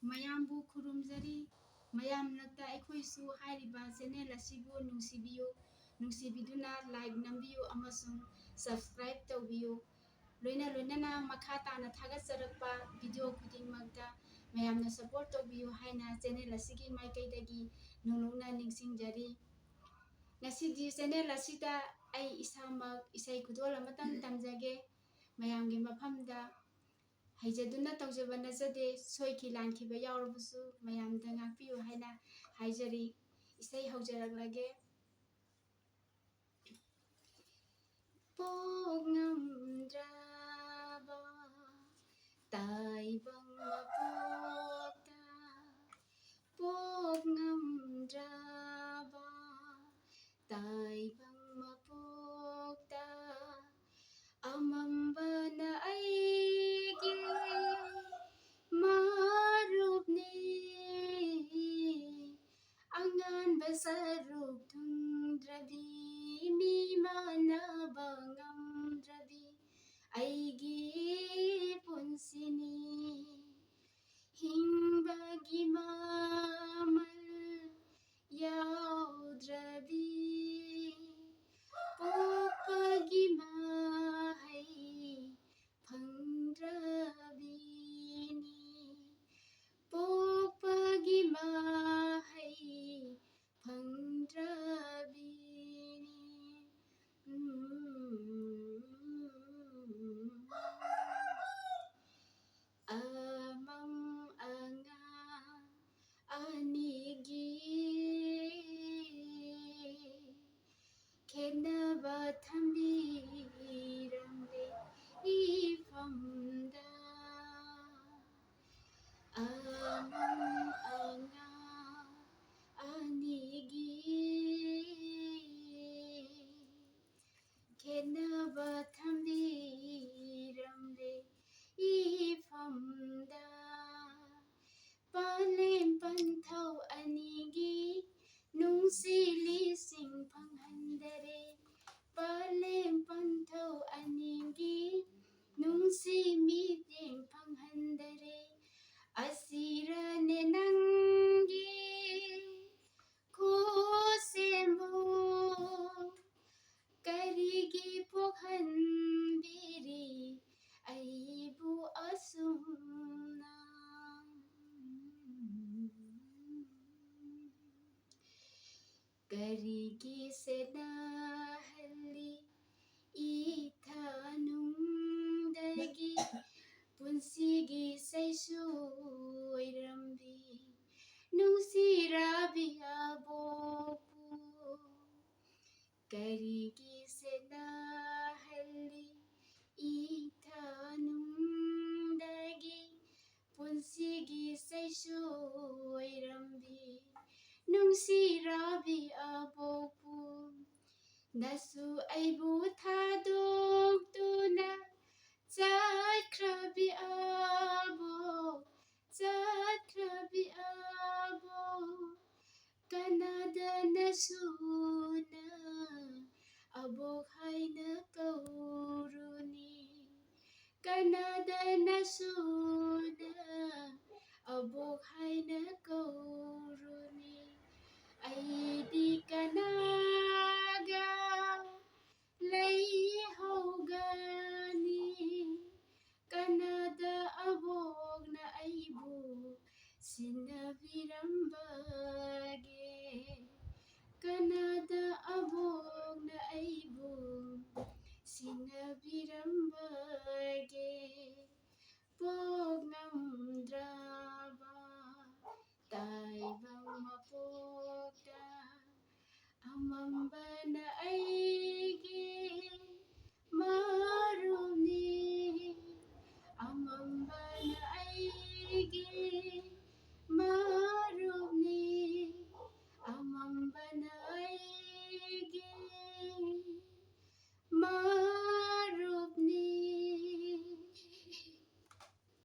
ꯃꯌꯥꯝꯕꯨ ꯈꯨꯔꯨꯝꯖꯔꯤ ꯃꯌꯥꯝꯅꯛꯇ ꯑꯩꯈꯣꯏꯁꯨ ꯍꯥꯏꯔꯤꯕ ꯆꯦꯅꯦꯜ ꯑꯁꯤꯕꯨ ꯅꯨꯡꯁꯤꯕꯤꯌꯨ ꯅꯨꯡꯁꯤꯕꯤꯗꯨꯅ ꯂꯥꯏꯛ ꯅꯝꯕꯤꯌꯨ ꯑꯃꯁꯨꯡ ꯁꯕꯁꯀ꯭ꯔꯥꯏꯕ ꯇꯧꯕꯤꯌꯨ ꯂꯣꯏꯅꯅ ꯃꯈꯥ ꯇꯥꯅ ꯊꯥꯒꯠꯆꯔꯛꯄ ꯚꯤꯗꯤꯑꯣ ꯈꯨꯗꯤꯡꯃꯛꯇ ꯃꯌꯥꯝꯅ ꯁꯄꯣꯔꯠ ꯇꯧꯕꯤꯌꯨ ꯍꯥꯏꯅ ꯆꯦꯅꯦꯜ ꯑꯁꯤꯒꯤ ꯃꯥꯏꯀꯩꯗꯒꯤ ꯅꯣꯡꯅꯧꯅ ꯅꯤꯡꯁꯤꯡꯖꯔꯤ ꯉꯁꯤꯗꯤ ꯆꯦꯅꯦꯜ ꯑꯁꯤꯗ ꯑꯩ ꯏꯁꯥꯃꯛ ꯏꯁꯩ ꯈꯨꯗꯣꯜ ꯑꯃꯇꯪ ꯇꯝꯖꯒꯦ ꯃꯌꯥꯝꯒꯤ ꯃꯐꯝꯗ ꯍꯩꯖꯗꯨꯅ ꯇꯧꯖꯕ ꯅꯠꯆꯗꯦ ꯁꯣꯏꯈꯤ ꯂꯥꯟꯈꯤꯕ ꯌꯥꯎꯔꯕꯁꯨ ꯃꯌꯥꯝꯗ ꯉꯥꯛꯄꯤꯌꯨ ꯍꯥꯏꯅ ꯍꯥꯏꯖꯔꯤ ꯏꯁꯩ ꯍꯧꯖꯔꯛꯂꯒꯦ ꯄꯣꯛꯉꯝꯗ꯭ꯔꯕ ꯇꯥꯏꯕꯪ ꯃꯄꯣꯛꯇ ꯄꯣꯛꯉꯝꯗ꯭ꯔꯕ ꯇꯥꯏꯕꯪ ꯃꯄꯣꯛꯇ ꯑꯃꯝꯕꯅ ꯑꯩꯒꯤ ꯃꯔꯨꯞꯅꯤ ꯑꯉꯥꯟꯕ ꯁꯔꯨꯛ ꯊꯨꯡꯗ꯭ꯔꯗꯤ ꯃꯤ ꯃꯥꯟꯅꯕ ꯉꯝꯗ꯭ꯔꯗꯤ ꯑꯩꯒꯤ ꯄꯨꯟꯁꯤꯅꯤ ꯍꯤꯡꯕꯒꯤ ꯃꯃꯜ ꯌꯥꯎꯗ꯭ꯔꯗꯤ ꯄꯣꯛꯄꯒꯤ ꯃꯍꯩ ꯐꯪꯗ꯭ꯔꯕꯤꯅꯤ ꯄꯣꯛꯄꯒꯤ ꯃꯍꯩ ꯐꯪꯗ꯭ꯔꯕꯤꯅꯤ ꯑꯃꯝ ꯑꯉꯥꯡ ꯑꯅꯤꯒꯤ ꯈꯦꯠꯅꯕ ꯊꯝꯕꯤꯔꯝꯂꯦ ꯏꯐꯝꯗ ꯑꯃꯝ ꯑꯉꯥꯡ ꯑꯅꯤꯒꯤ ꯈꯦꯠꯅꯕ ꯊꯝꯕꯤꯔꯝꯂꯦ ꯏꯐꯝꯗ ꯄꯂꯦꯝ ꯄꯟꯊꯧ ꯑꯅꯤꯒꯤ ꯅꯨꯡꯁꯤ ꯂꯤꯁꯤꯡ ꯐꯪꯍꯟꯗꯔꯦ ꯄꯂꯦꯝ ꯄꯟꯊꯧ ꯑꯅꯤꯒꯤ ꯅꯨꯡꯁꯤ ꯃꯤꯠꯌꯦꯡ ꯐꯪꯍꯟꯗꯔꯦ ꯑꯁꯤꯔꯅꯦ ꯅꯪꯒꯤ ꯈꯨꯠꯁꯦꯝꯕꯨ ꯀꯔꯤꯒꯤ ꯄꯣꯛꯍꯟꯕꯤꯔꯤ ꯑꯩꯕꯨ ꯑꯁꯨꯝꯅ ꯀꯔꯤꯒꯤ ꯁꯦꯟꯅꯍꯜꯂꯤ ꯏꯊꯅꯨꯡꯗꯒꯤ ꯄꯨꯟꯁꯤꯒꯤ ꯁꯩꯁꯣꯏꯔꯝꯕꯤ ꯅꯨꯡꯁꯤꯔꯕꯤ ꯑꯕꯣꯛꯄꯨ ꯀꯔꯤꯒꯤ ꯁꯦꯟꯅꯍꯜꯂꯤ ꯏꯊꯅꯨꯡꯗꯒꯤ ꯄꯨꯟꯁꯤꯒꯤ ꯁꯩꯁꯣꯏꯔꯝꯕꯤ ꯅꯨꯡꯁꯤꯔꯕꯤ ꯑꯕꯣꯛꯄꯨ ꯅꯁꯨ ꯑꯩꯕꯨ ꯊꯥꯗꯣꯛꯇꯨꯅ ꯆꯠꯈ꯭ꯔꯕꯤ ꯑꯕꯣꯛ ꯆꯠꯈ꯭ꯔꯕꯤ ꯑꯕꯣꯛ ꯀꯅꯥꯗꯅꯁꯨ ꯑꯕꯣꯛ ꯍꯥꯏꯅ ꯀꯧꯔꯨꯅꯤ ꯀꯅꯥꯗꯅꯁꯨ ꯑꯕꯣꯛ ꯍꯥꯏꯅ ꯀꯧꯔꯨꯅꯤ ꯑꯩꯗꯤ ꯀꯅꯥꯒ ꯂꯩꯍꯧꯒꯅꯤ ꯀꯅꯥꯗ ꯑꯕꯣꯛꯅ ꯑꯩꯕꯨ ꯁꯤꯟꯅꯕꯤꯔꯝꯕꯒꯦ ꯀꯅꯥꯗ ꯑꯕꯣꯛꯅ ꯑꯩꯕꯨ ꯁꯤꯟꯅꯕꯤꯔꯝꯕꯒꯦ ꯄꯣꯛꯉꯝꯗ꯭ꯔꯕ ꯇꯥꯏꯕꯪ ꯃꯄꯣꯛꯇ ꯑꯃꯝꯕꯅ ꯑꯩ